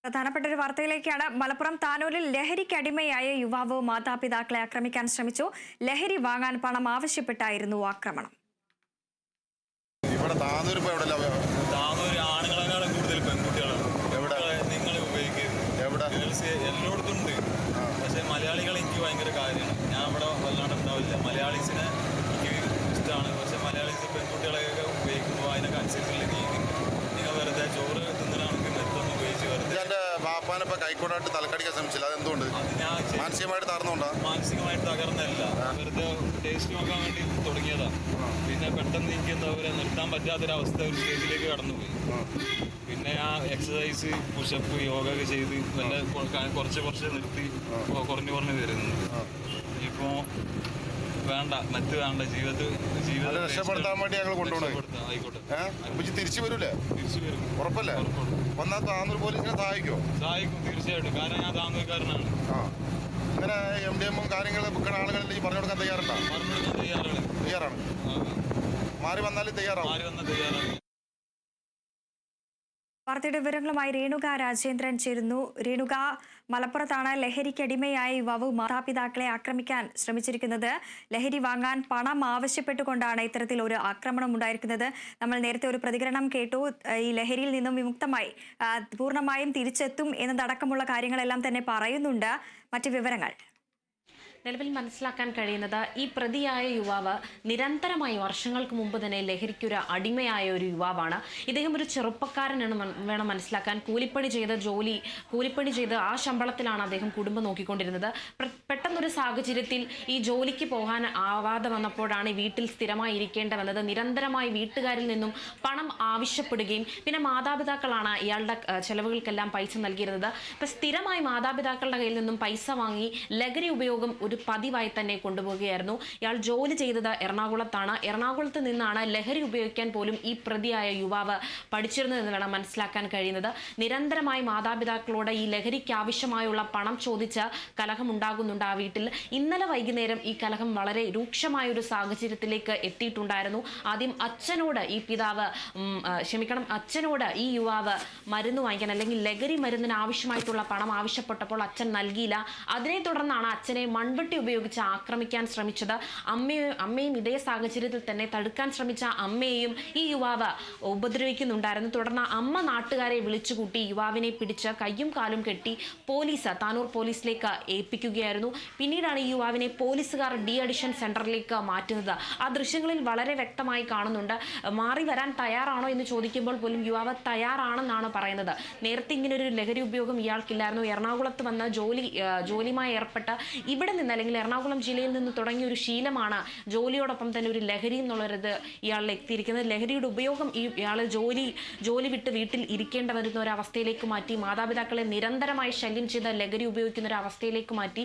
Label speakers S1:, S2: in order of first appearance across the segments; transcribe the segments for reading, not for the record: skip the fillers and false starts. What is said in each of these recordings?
S1: പ്രധാനപ്പെട്ട ഒരു വാർത്തയിലേക്കാണ്. മലപ്പുറം താനൂരിൽ ലഹരിക്കടിമയായ യുവാവ് മാതാപിതാക്കളെ ആക്രമിക്കാൻ ശ്രമിച്ചു. ലഹരി വാങ്ങാൻ പണം ആവശ്യപ്പെട്ടായിരുന്നു ആക്രമണം.
S2: ഇവിടെ താനൂർ
S3: ആണുങ്ങളെക്കാളും കൂടുതൽ പെൺകുട്ടികളാണ്.
S2: എവിടെ
S3: നിങ്ങൾ ഉപയോഗിക്കുന്നത്
S2: എവിടെ
S3: എല്ലായിടത്തും ഉണ്ട്. പക്ഷേ മലയാളികൾ എനിക്ക് ഭയങ്കര കാര്യമാണ്. ഞാൻ ഇവിടെ വല്ലാണ്ട് ഉണ്ടാവില്ല. മലയാളീസിനെ എനിക്ക് ഇഷ്ടമാണ്. പക്ഷേ മലയാളീസ് പെൺകുട്ടികളെയൊക്കെ ഉപയോഗിക്കുമ്പോൾ അതിനൊക്കെ അനുസരിച്ചുള്ള രീതി നിങ്ങൾ വെറുതെ ചോറ് തിന്നലാണെങ്കിൽ മെത്തൊന്ന് ഉപയോഗിച്ച് വെറുതെ
S2: എൻ്റെ വാപ്പാനിപ്പോൾ കൈക്കോടായിട്ട് തലക്കടിക്കാൻ ശ്രമിച്ചില്ല. അതെന്തുകൊണ്ട്?
S3: അത് ഞാൻ
S2: മാനസികമായിട്ട് തകർന്നുകൊണ്ടാ?
S3: മാനസികമായിട്ട് തകർന്നല്ല, വെറുതെ ടേസ്റ്റ് നോക്കാൻ വേണ്ടി തുടങ്ങിയതാണ്. പിന്നെ പെട്ടെന്ന് എനിക്ക് എന്താ പറയുക, നിർത്താൻ പറ്റാത്തൊരവസ്ഥ ഒരു സ്റ്റേജിലേക്ക് കടന്നുപോയി. പിന്നെ ഞാൻ എക്സസൈസ്, പുഷപ്പ്, യോഗ ഒക്കെ ചെയ്ത് നല്ല കുറച്ച് നിർത്തി കുറഞ്ഞു വരുന്നുണ്ട്. ഇപ്പോൾ വേണ്ട, മറ്റ് വേണ്ട, ജീവിതം
S2: രക്ഷപ്പെടുത്താൻ വേണ്ടി ഞങ്ങൾ കൊണ്ടുപോകണം.
S3: ആയിക്കോട്ടെ.
S2: തിരിച്ചു വരൂലേ?
S3: തിരിച്ചു വരും.
S2: ഉറപ്പല്ലേ? വന്നാൽ താനൂർ പോലീസിനെ സഹായിക്കും
S3: തീർച്ചയായിട്ടും. കാരണം ഞാൻ താനൂർക്കാരനാണ്.
S2: ഇങ്ങനെ MDM കാര്യങ്ങൾ വിൽക്കുന്ന ആളുകളിൽ ഈ പറഞ്ഞു കൊടുക്കാൻ തയ്യാറാണ്. മാറി വന്നാലും തയ്യാറാവും.
S1: വാർത്തയുടെ വിവരങ്ങളുമായി രേണുക രാജേന്ദ്രൻ ചേരുന്നു. രേണുക, മലപ്പുറത്താണ് ലഹരിക്കടിമയായ യുവാവ് മാതാപിതാക്കളെ ആക്രമിക്കാൻ ശ്രമിച്ചിരിക്കുന്നത്. ലഹരി വാങ്ങാൻ പണം ആവശ്യപ്പെട്ടുകൊണ്ടാണ് ഇത്തരത്തിൽ ഒരു ആക്രമണം ഉണ്ടായിരിക്കുന്നത്. നമ്മൾ നേരത്തെ ഒരു പ്രതികരണം കേട്ടു. ഈ ലഹരിയിൽ നിന്നും വിമുക്തമായി പൂർണ്ണമായും തിരിച്ചെത്തും എന്നതടക്കമുള്ള കാര്യങ്ങളെല്ലാം തന്നെ പറയുന്നുണ്ട്. മറ്റ് വിവരങ്ങൾ
S4: നിലവിൽ മനസ്സിലാക്കാൻ കഴിയുന്നത്, ഈ പ്രതിയായ യുവാവ് നിരന്തരമായി വർഷങ്ങൾക്ക് മുമ്പ് തന്നെ ലഹരിക്കൊരു അടിമയായ ഒരു യുവാവാണ്. ഇദ്ദേഹം ഒരു ചെറുപ്പക്കാരനാണ് വേണം മനസ്സിലാക്കാൻ. കൂലിപ്പണി ചെയ്ത് ആ ശമ്പളത്തിലാണ് അദ്ദേഹം കുടുംബം നോക്കിക്കൊണ്ടിരുന്നത്. പെട്ടെന്നൊരു സാഹചര്യത്തിൽ ഈ ജോലിക്ക് പോകാൻ ആവാതെ വന്നപ്പോഴാണ് വീട്ടിൽ സ്ഥിരമായി ഇരിക്കേണ്ടി വന്നത്. നിരന്തരമായി വീട്ടുകാരിൽ നിന്നും പണം ആവശ്യപ്പെടുകയും പിന്നെ മാതാപിതാക്കളാണ് ഇയാളുടെ ചെലവുകൾക്കെല്ലാം പൈസ നൽകിയിരുന്നത്. അപ്പം സ്ഥിരമായി മാതാപിതാക്കളുടെ കയ്യിൽ നിന്നും പൈസ വാങ്ങി ലഹരി ഉപയോഗം ഒരു പതിവായി തന്നെ കൊണ്ടുപോവുകയായിരുന്നു. ഇയാൾ ജോലി ചെയ്തത് എറണാകുളത്താണ്. എറണാകുളത്ത് നിന്നാണ് ലഹരി ഉപയോഗിക്കാൻ പോലും ഈ പ്രതിയായ യുവാവ് പഠിച്ചിരുന്നതെന്ന് വേണം മനസ്സിലാക്കാൻ കഴിയുന്നത്. നിരന്തരമായി മാതാപിതാക്കളോട് ഈ ലഹരിക്ക് ആവശ്യമായുള്ള പണം ചോദിച്ച് കലഹം ഉണ്ടാകുന്നുണ്ട് ആ വീട്ടിൽ. ഇന്നലെ വൈകുന്നേരം ഈ കലഹം വളരെ രൂക്ഷമായ ഒരു സാഹചര്യത്തിലേക്ക് എത്തിയിട്ടുണ്ടായിരുന്നു. ആദ്യം അച്ഛനോട് ഈ യുവാവ് മരുന്ന് വാങ്ങിക്കാൻ, അല്ലെങ്കിൽ ലഹരി മരുന്നിന് ആവശ്യമായിട്ടുള്ള പണം ആവശ്യപ്പെട്ടപ്പോൾ അച്ഛൻ നൽകിയില്ല. അതിനെ തുടർന്നാണ് അച്ഛനെ മൺവെട്ടി ഉപയോഗിച്ച് ആക്രമിക്കാൻ ശ്രമിച്ചത്. അമ്മയും ഇതേ സാഹചര്യത്തിൽ തന്നെ തടുക്കാൻ ശ്രമിച്ച അമ്മയെയും ഈ യുവാവ് ഉപദ്രവിക്കുന്നുണ്ടായിരുന്നു. തുടർന്ന് അമ്മ നാട്ടുകാരെ വിളിച്ചുകൂട്ടി യുവാവിനെ പിടിച്ച് കയ്യും കാലും കെട്ടി താനൂർ പോലീസിലേക്ക് ഏൽപ്പിക്കുകയായിരുന്നു. പിന്നീടാണ് ഈ യുവാവിനെ പോലീസുകാർ ഡി അഡിഷൻ സെന്ററിലേക്ക് മാറ്റുന്നത്. ആ ദൃശ്യങ്ങളിൽ വളരെ വ്യക്തമായി കാണുന്നുണ്ട്. മാറി വരാൻ തയ്യാറാണോ എന്ന് ചോദിക്കുമ്പോൾ പോലും യുവാവ് തയ്യാറാണെന്നാണ് പറയുന്നത്. നേരത്തെ ഇങ്ങനൊരു ലഹരി ഉപയോഗം ഇയാൾക്കില്ലായിരുന്നു. എറണാകുളത്ത് വന്ന് ജോലിയുമായി ഏർപ്പെട്ട് ഇവിടെ നിന്ന്, അല്ലെങ്കിൽ എറണാകുളം ജില്ലയിൽ നിന്ന് തുടങ്ങിയ ഒരു ശീലമാണ് ജോലിയോടൊപ്പം തന്നെ ഒരു ലഹരി എന്നുള്ളത് ഇയാളിൽ എത്തിയിരിക്കുന്നത്. ലഹരിയുടെ ഉപയോഗം ഇയാൾ ജോലി വിട്ട് വീട്ടിൽ ഇരിക്കേണ്ടി വരുന്ന ഒരു അവസ്ഥയിലേക്ക് മാറ്റി, മാതാപിതാക്കളെ നിരന്തരമായി ശല്യം ചെയ്ത് ലഹരി ഉപയോഗിക്കുന്ന ഒരു അവസ്ഥയിലേക്ക് മാറ്റി,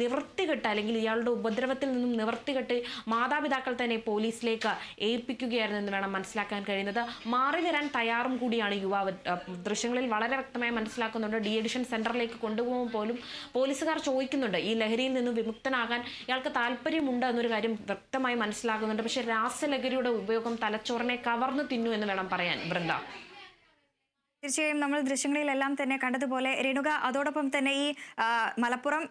S4: നിവൃത്തികെട്ട്, അല്ലെങ്കിൽ ഇയാളുടെ ഉപദ്രവത്തിൽ നിന്നും നിവൃത്തികെട്ട് മാതാപിതാക്കൾ തന്നെ പോലീസിലേക്ക് ഏൽപ്പിക്കുകയായിരുന്നു എന്ന് വേണം മനസ്സിലാക്കാൻ കഴിയുന്നത്. മാറി വരാൻ തയ്യാറും കൂടിയാണ് യുവാവ്. ദൃശ്യങ്ങളിൽ വളരെ വ്യക്തമായി മനസ്സിലാക്കുന്നുണ്ട്. ഡി അഡിഷൻ സെന്ററിലേക്ക് കൊണ്ടുപോകുമ്പോൾ പോലും പോലീസുകാർ ചോദിക്കുന്നുണ്ട്, ഈ ലഹരിയിൽ നിന്നും വിമുക്തനാകാൻ ഇയാൾക്ക് താല്പര്യമുണ്ട് എന്നൊരു കാര്യം വ്യക്തമായി മനസ്സിലാകുന്നുണ്ട്. പക്ഷേ രാസലഹരിയുടെ ഉപയോഗം തലച്ചോറിനെ കവർന്നു തിന്നു എന്ന് വേണം പറയാൻ. വൃന്ദ,
S1: തീർച്ചയായും നമ്മൾ ദൃശ്യങ്ങളിലെല്ലാം തന്നെ കണ്ടതുപോലെ രേണുക, അതോടൊപ്പം തന്നെ ഈ മലപ്പുറം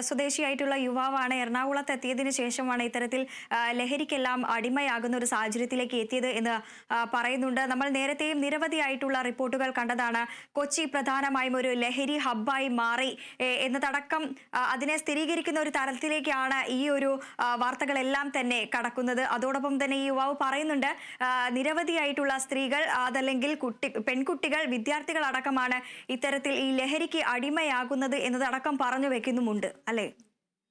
S1: സ്വദേശിയായിട്ടുള്ള യുവാവാണ് എറണാകുളത്ത് എത്തിയതിനു ശേഷമാണ് ഇത്തരത്തിൽ ലഹരിക്കെല്ലാം അടിമയാകുന്ന ഒരു സാഹചര്യത്തിലേക്ക് എത്തിയത് എന്ന് പറയുന്നുണ്ട്. നമ്മൾ നേരത്തെയും നിരവധിയായിട്ടുള്ള റിപ്പോർട്ടുകൾ കണ്ടതാണ്. കൊച്ചി പ്രധാനമായും ഒരു ലഹരി ഹബ്ബായി മാറി എന്നതടക്കം അതിനെ സ്ഥിരീകരിക്കുന്ന ഒരു തരത്തിലേക്കാണ് ഈ ഒരു വാർത്തകളെല്ലാം തന്നെ കടക്കുന്നത്. അതോടൊപ്പം തന്നെ ഈ യുവാവ് പറയുന്നുണ്ട്, നിരവധിയായിട്ടുള്ള സ്ത്രീകൾ, അതല്ലെങ്കിൽ പെൺകുട്ടികൾ, വിദ്യാർത്ഥികളടക്കമാണ് ഇത്തരത്തിൽ ഈ ലഹരിക്ക് അടിമയാകുന്നത് എന്നതടക്കം പറഞ്ഞു വെക്കുന്നുമുണ്ട്, അല്ലേ?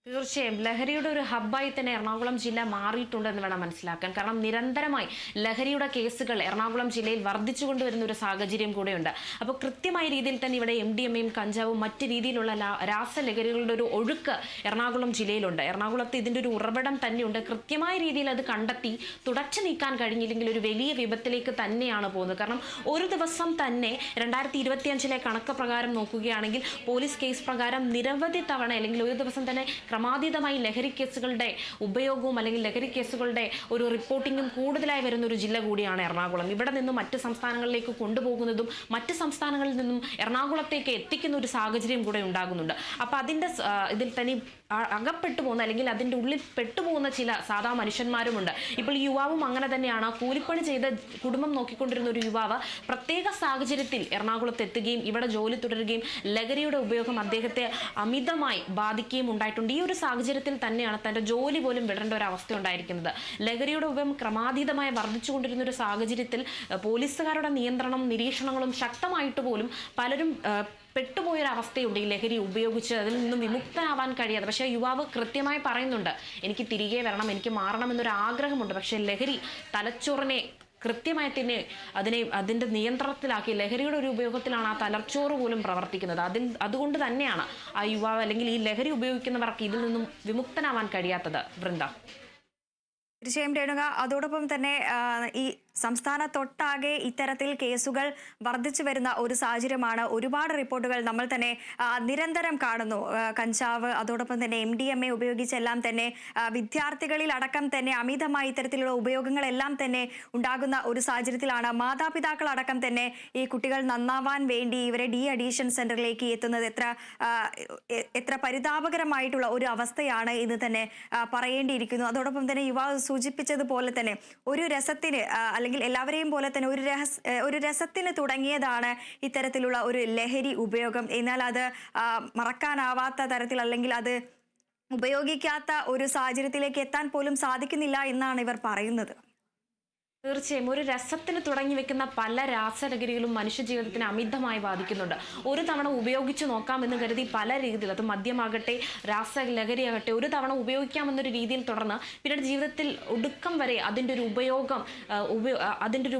S4: തീർച്ചയായും ലഹരിയുടെ ഒരു ഹബ്ബായി തന്നെ എറണാകുളം ജില്ല മാറിയിട്ടുണ്ടെന്ന് വേണം മനസ്സിലാക്കാൻ. കാരണം നിരന്തരമായി ലഹരിയുടെ കേസുകൾ എറണാകുളം ജില്ലയിൽ വർദ്ധിച്ചുകൊണ്ടുവരുന്ന ഒരു സാഹചര്യം കൂടെയുണ്ട്. അപ്പോൾ കൃത്യമായ രീതിയിൽ തന്നെ ഇവിടെ MDMAയും കഞ്ചാവും മറ്റ് രീതിയിലുള്ള രാസലഹരികളുടെ ഒരു ഒഴുക്ക് എറണാകുളം ജില്ലയിലുണ്ട്. എറണാകുളത്ത് ഇതിൻ്റെ ഒരു ഉറവിടം തന്നെയുണ്ട്. കൃത്യമായ രീതിയിൽ അത് കണ്ടെത്തി തുടച്ചു നീക്കാൻ കഴിഞ്ഞില്ലെങ്കിൽ ഒരു വലിയ വിപത്തിലേക്ക് തന്നെയാണ് പോകുന്നത്. കാരണം ഒരു ദിവസം തന്നെ 2025 കണക്ക് പ്രകാരം നോക്കുകയാണെങ്കിൽ പോലീസ് കേസ് പ്രകാരം നിരവധി തവണ, അല്ലെങ്കിൽ ഒരു ദിവസം തന്നെ ക്രമാതീതമായി ലഹരി കേസുകളുടെ ഉപയോഗവും അല്ലെങ്കിൽ ലഹരി കേസുകളുടെ ഒരു റിപ്പോർട്ടിങ്ങും കൂടുതലായി വരുന്ന ഒരു ജില്ല കൂടിയാണ് എറണാകുളം. ഇവിടെ നിന്നും മറ്റ് സംസ്ഥാനങ്ങളിലേക്ക് കൊണ്ടുപോകുന്നതും മറ്റ് സംസ്ഥാനങ്ങളിൽ നിന്നും എറണാകുളത്തേക്ക് എത്തിക്കുന്ന ഒരു സാഹചര്യം കൂടെ ഉണ്ടാകുന്നുണ്ട്. അപ്പോൾ അതിൻ്റെ ഇതിൽ തന്നെ അകപ്പെട്ടു പോകുന്ന അല്ലെങ്കിൽ അതിൻ്റെ ഉള്ളിൽ പെട്ടുപോകുന്ന ചില സാധാ മനുഷ്യന്മാരുമുണ്ട്. ഇപ്പോൾ ഈ യുവാവും അങ്ങനെ തന്നെയാണ്. കൂലിപ്പണി ചെയ്ത് കുടുംബം നോക്കിക്കൊണ്ടിരുന്ന ഒരു യുവാവ് പ്രത്യേക സാഹചര്യത്തിൽ എറണാകുളത്ത് എത്തുകയും ഇവിടെ ജോലി തുടരുകയും ലഹരിയുടെ ഉപയോഗം അദ്ദേഹത്തെ അമിതമായി ബാധിക്കുകയും ഉണ്ടായിട്ടുണ്ട്. ഈ ഒരു സാഹചര്യത്തിൽ തന്നെയാണ് തൻ്റെ ജോലി പോലും വിടേണ്ട ഒരു അവസ്ഥ ഉണ്ടായിരിക്കുന്നത്. ലഹരിയുടെ ഉപയോഗം ക്രമാതീതമായി വർദ്ധിച്ചുകൊണ്ടിരുന്ന ഒരു സാഹചര്യത്തിൽ പോലീസുകാരുടെ നിയന്ത്രണം നിരീക്ഷണങ്ങളും ശക്തമായിട്ട് പോലും പലരും പെട്ടുപോയൊരവസ്ഥയുണ്ട് ഈ ലഹരി ഉപയോഗിച്ച് അതിൽ നിന്നും വിമുക്തനാവാൻ കഴിയാതെ. പക്ഷേ യുവാവ് കൃത്യമായി പറയുന്നുണ്ട്, എനിക്ക് തിരികെ വരണം, എനിക്ക് മാറണം എന്നൊരു ആഗ്രഹമുണ്ട്. പക്ഷേ ലഹരി തലച്ചോറിനെ കൃത്യമായി തന്നെ അതിൻ്റെ നിയന്ത്രണത്തിലാക്കി ലഹരിയുടെ ഒരു ഉപയോഗത്തിലാണ് ആ തലച്ചോറ് പോലും പ്രവർത്തിക്കുന്നത്. അതുകൊണ്ട് തന്നെയാണ് ആ യുവാവ് അല്ലെങ്കിൽ ഈ ലഹരി ഉപയോഗിക്കുന്നവർക്ക് ഇതിൽ നിന്നും വിമുക്തനാവാൻ കഴിയാത്തത്. വൃന്ദ.
S1: തീർച്ചയായും രേണുക, അതോടൊപ്പം തന്നെ ഈ സംസ്ഥാനത്തൊട്ടാകെ ഇത്തരത്തിൽ കേസുകൾ വർദ്ധിച്ചു വരുന്ന ഒരു സാഹചര്യമാണ്. ഒരുപാട് റിപ്പോർട്ടുകൾ നമ്മൾ തന്നെ നിരന്തരം കാണുന്നു. കഞ്ചാവ്, അതോടൊപ്പം തന്നെ MDMA ഉപയോഗിച്ചെല്ലാം തന്നെ വിദ്യാർത്ഥികളിൽ അടക്കം തന്നെ അമിതമായി ഇത്തരത്തിലുള്ള ഉപയോഗങ്ങളെല്ലാം തന്നെ ഉണ്ടാകുന്ന ഒരു സാഹചര്യത്തിലാണ് മാതാപിതാക്കൾ അടക്കം തന്നെ ഈ കുട്ടികൾ നന്നാവാൻ വേണ്ടി ഇവരെ അഡിക്ഷൻ സെന്ററിലേക്ക് എത്തുന്നത്. എത്ര പരിതാപകരമായിട്ടുള്ള ഒരു അവസ്ഥയാണ് ഇത് തന്നെ പറയേണ്ടിയിരിക്കുന്നു. അതോടൊപ്പം തന്നെ യുവാവ് സൂചിപ്പിച്ചതുപോലെ തന്നെ ഒരു രസത്തിന് അല്ലെങ്കിൽ എല്ലാവരെയും പോലെ തന്നെ ഒരു രസത്തിന് തുടങ്ങിയതാണ് ഇത്തരത്തിലുള്ള ഒരു ലഹരി ഉപയോഗം. എന്നാൽ അത് മറക്കാനാവാത്ത തരത്തിൽ അല്ലെങ്കിൽ അത് ഉപയോഗിക്കാത്ത ഒരു സാഹചര്യത്തിലേക്ക് എത്താൻ പോലും സാധിക്കുന്നില്ല എന്നാണ് ഇവർ പറയുന്നത്.
S4: തീർച്ചയായും ഒരു രസത്തിന് തുടങ്ങി വെക്കുന്ന പല രാസലഹരികളും മനുഷ്യജീവിതത്തിന് അമിതമായി ബാധിക്കുന്നുണ്ട്. ഒരു തവണ ഉപയോഗിച്ച് നോക്കാമെന്ന് കരുതി പല രീതിയിൽ, അത് മദ്യമാകട്ടെ രാസലഹരിയാകട്ടെ, ഒരു തവണ ഉപയോഗിക്കാമെന്നൊരു രീതിയിൽ തുടർന്ന് പിന്നീട് ജീവിതത്തിൽ ഒടുക്കം വരെ അതിൻ്റെ ഒരു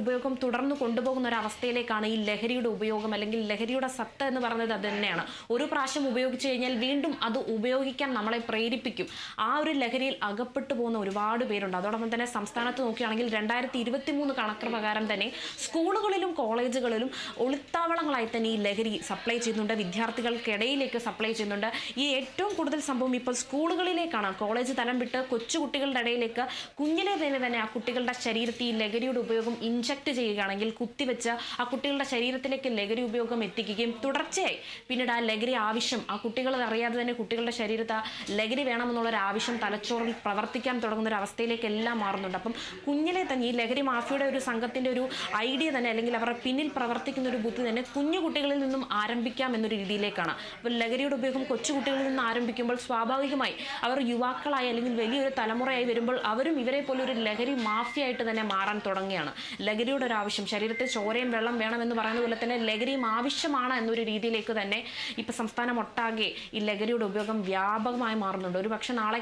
S4: ഉപയോഗം തുടർന്ന് കൊണ്ടുപോകുന്ന ഒരു അവസ്ഥയിലേക്കാണ് ഈ ലഹരിയുടെ ഉപയോഗം അല്ലെങ്കിൽ ലഹരിയുടെ സത്ത എന്ന് പറയുന്നത്. അത് തന്നെയാണ്, ഒരു പ്രാവശ്യം ഉപയോഗിച്ച് കഴിഞ്ഞാൽ വീണ്ടും അത് ഉപയോഗിക്കാൻ നമ്മളെ പ്രേരിപ്പിക്കും. ആ ഒരു ലഹരിയിൽ അകപ്പെട്ടു പോകുന്ന ഒരുപാട് പേരുണ്ട്. അതോടൊപ്പം തന്നെ സംസ്ഥാനത്ത് നോക്കുകയാണെങ്കിൽ 2023 കണക്ക് പ്രകാരം തന്നെ സ്കൂളുകളിലും കോളേജുകളിലും ഒളിത്താവളങ്ങളായി തന്നെ ഈ ലഹരി സപ്ലൈ ചെയ്യുന്നുണ്ട്, വിദ്യാർത്ഥികൾക്കിടയിലേക്ക് സപ്ലൈ ചെയ്യുന്നുണ്ട്. ഈ ഏറ്റവും കൂടുതൽ സംഭവം ഇപ്പോൾ സ്കൂളുകളിലേക്കാണ്. കോളേജ് തലം വിട്ട് കൊച്ചുകുട്ടികളുടെ ഇടയിലേക്ക് കുഞ്ഞിലെ തന്നെ ആ കുട്ടികളുടെ ശരീരത്തിൽ ഈ ലഹരിയുടെ ഉപയോഗം ഇൻജക്ട് ചെയ്യുകയാണെങ്കിൽ കുത്തിവെച്ച് ആ കുട്ടികളുടെ ശരീരത്തിലേക്ക് ലഹരി ഉപയോഗം എത്തിക്കുകയും തുടർച്ചയായി പിന്നീട് ആ ലഹരി ആവശ്യം ആ കുട്ടികൾ അറിയാതെ തന്നെ കുട്ടികളുടെ ശരീരത്ത് ലഹരി വേണമെന്നുള്ളൊരു ആവശ്യം തലച്ചോറിൽ പ്രവർത്തിക്കാൻ തുടങ്ങുന്ന ഒരു അവസ്ഥയിലേക്ക് എല്ലാം മാറുന്നുണ്ട്. അപ്പം കുഞ്ഞിലെ തന്നെ ഈ ലഹരി മാഫിയുടെ ഒരു സംഘത്തിൻ്റെ ഒരു ഐഡിയ തന്നെ അല്ലെങ്കിൽ അവരുടെ പിന്നിൽ പ്രവർത്തിക്കുന്ന ഒരു ബുദ്ധി തന്നെ കുഞ്ഞു കുട്ടികളിൽ നിന്നും ആരംഭിക്കാം എന്നൊരു രീതിയിലേക്കാണ്. അപ്പോൾ ലഹരിയുടെ ഉപയോഗം കൊച്ചുകുട്ടികളിൽ നിന്ന് ആരംഭിക്കുമ്പോൾ സ്വാഭാവികമായി അവർ യുവാക്കളായി അല്ലെങ്കിൽ വലിയൊരു തലമുറയായി വരുമ്പോൾ അവരും ഇവരെ പോലെ ഒരു ലഹരി മാഫിയായിട്ട് തന്നെ മാറാൻ തുടങ്ങുകയാണ്. ലഹരിയുടെ ഒരു ആവശ്യം, ശരീരത്തിൽ ചോരയും വെള്ളം വേണമെന്ന് പറയുന്ന പോലെ തന്നെ ലഹരിയും ആവശ്യമാണ് എന്നൊരു രീതിയിലേക്ക് തന്നെ ഇപ്പം സംസ്ഥാനം ഒട്ടാകെ ഈ ലഹരിയുടെ ഉപയോഗം വ്യാപകമായി മാറുന്നുണ്ട്. ഒരു പക്ഷേ നാളെ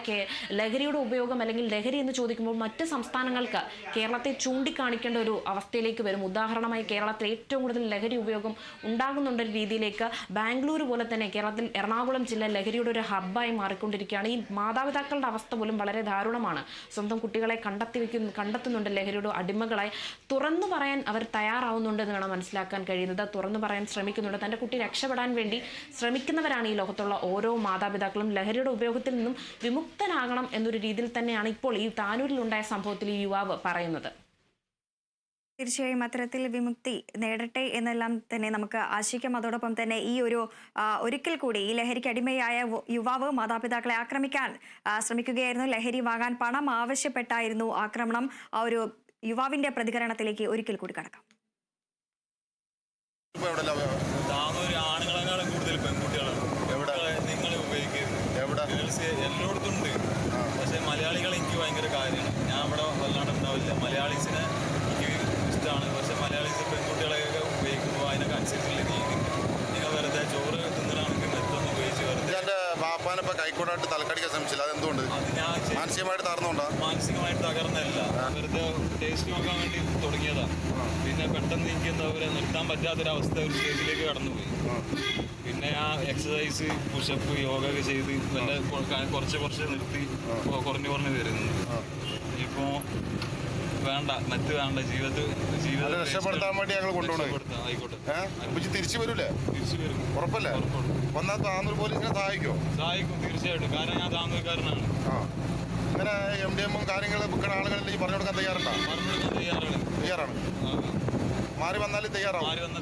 S4: ലഹരിയുടെ ഉപയോഗം അല്ലെങ്കിൽ ലഹരി എന്ന് ചോദിക്കുമ്പോൾ മറ്റ് സംസ്ഥാനങ്ങൾക്ക് കേരളത്തെ ചൂണ്ടിക്കാണിക്കേണ്ട ഒരു അവസ്ഥയിലേക്ക് വരും. ഉദാഹരണമായി കേരളത്തിൽ ഏറ്റവും കൂടുതൽ ലഹരി ഉപയോഗം ഉണ്ടാകുന്നുണ്ട് രീതിയിലേക്ക് ബാംഗ്ലൂർ പോലെ തന്നെ കേരളത്തിൽ എറണാകുളം ജില്ല ലഹരിയുടെ ഒരു ഹബ്ബായി മാറിക്കൊണ്ടിരിക്കുകയാണ്. ഈ മാതാപിതാക്കളുടെ അവസ്ഥ പോലും വളരെ ദാരുണമാണ്. സ്വന്തം കുട്ടികളെ കണ്ടെത്തുന്നുണ്ട് ലഹരിയുടെ അടിമകളായി. തുറന്നു പറയാൻ അവർ തയ്യാറാവുന്നുണ്ടെന്ന് വേണം മനസ്സിലാക്കാൻ കഴിയുന്നത്. തുറന്നു പറയാൻ ശ്രമിക്കുന്നുണ്ട്. തൻ്റെ കുട്ടി രക്ഷപ്പെടാൻ വേണ്ടി ശ്രമിക്കുന്നവരാണ് ഈ ലോകത്തുള്ള ഓരോ മാതാപിതാക്കളും. ലഹരിയുടെ ഉപയോഗത്തിൽ നിന്നും വിമുക്തനാകണം എന്നൊരു രീതിയിൽ തന്നെയാണ് ഇപ്പോൾ ഈ താനൂരിലുണ്ടായ സംഭവത്തിൽ ഈ യുവാവ് പറയുന്നത്.
S1: തീർച്ചയായും അത്തരത്തിൽ വിമുക്തി നേടട്ടെ എന്നെല്ലാം തന്നെ നമുക്ക് ആശിക്കാം. അതോടൊപ്പം തന്നെ ഈ ഒരിക്കൽ കൂടി ഈ ലഹരിക്ക് അടിമയായ യുവാവ് മാതാപിതാക്കളെ ആക്രമിക്കാൻ ശ്രമിക്കുകയായിരുന്നു. ലഹരി വാങ്ങാൻ പണം ആവശ്യപ്പെട്ടായിരുന്നു ആക്രമണം. ആ ഒരു യുവാവിന്റെ പ്രതികരണത്തിലേക്ക് ഒരിക്കൽ കൂടി കടക്കാം.
S3: ആണുങ്ങളെക്കാളും കൂടുതൽ പെൺകുട്ടികളാണ് നിങ്ങൾ ഉപയോഗിക്കുന്നത് എല്ലായിടത്തും ഉണ്ട്. പക്ഷെ മലയാളികൾ എനിക്ക് ഭയങ്കര കാര്യമാണ്. ഞാൻ അവിടെ വല്ലാണ്ട് ഉണ്ടാവില്ല. മലയാളീസിനെ ഇഷ്ടമാണ്. പക്ഷെ മലയാളീസ് പെൺകുട്ടികളെയൊക്കെ ഉപയോഗിക്കുമ്പോൾ അതിനൊക്കെ അനുസരിച്ചുള്ള രീതിയുണ്ട്. നിങ്ങൾ വെറുതെ ചോറ് തിന്നണമെങ്കിൽ മെത്തൊന്ന് ഉപയോഗിച്ച് വെറുതെ
S2: എൻ്റെ പാപ്പാനിപ്പോൾ കൈക്കോടായിട്ട് തലക്കടിക്കാൻ ശ്രമിച്ചില്ല. അതെന്തുകൊണ്ട്?
S3: അത് ഞാൻ
S2: മാനസികമായിട്ട് തകർന്നുകൊണ്ടാ?
S3: മാനസികമായിട്ട് തകർന്നല്ല, വെറുതെ ടേസ്റ്റ് നോക്കാൻ വേണ്ടി തുടങ്ങിയതാണ്. പിന്നെ പെട്ടെന്ന് എനിക്ക് എന്താ പറയുക നിർത്താൻ പറ്റാത്തൊരവസ്ഥ ഒരു സ്റ്റേജിലേക്ക് കടന്നുപോയി. പിന്നെ ആ എക്സസൈസ് പുഷപ്പ് യോഗ ഒക്കെ ചെയ്ത് കുറച്ച് നിർത്തി കുറഞ്ഞു വരുന്നുണ്ട്. ഇപ്പോൾ വേണ്ട, മറ്റ് വേണ്ട,
S2: അത്
S3: ജീവിതം
S2: രക്ഷപ്പെടുത്താൻ വേണ്ടി ഞങ്ങൾ കൊണ്ടുപോകണം.
S3: രക്ഷപ്പെടുത്താം. ആയിക്കോട്ടെ,
S2: അപ്പൊ തിരിച്ചു വരൂലേ?
S3: തിരിച്ചു വരും.
S2: ഉറപ്പല്ലേ? വന്നാൽ താന്നൂർ പോലീസിനെ സഹായിക്കോ?
S3: സഹായിക്കും തീർച്ചയായിട്ടും, കാരണം ഞാൻ താമസക്കാരനാണ്.
S2: ഇങ്ങനെ MDM കാര്യങ്ങൾ വിൽക്കുന്ന ആളുകളിൽ ഈ പറഞ്ഞു കൊടുക്കാൻ തയ്യാറുണ്ടോ?
S3: പറഞ്ഞു കൊടുക്കാൻ തയ്യാറാണ്.
S2: തയ്യാറാണ്. മാറി വന്നാലും തയ്യാറാവും.
S3: മാറി വന്ന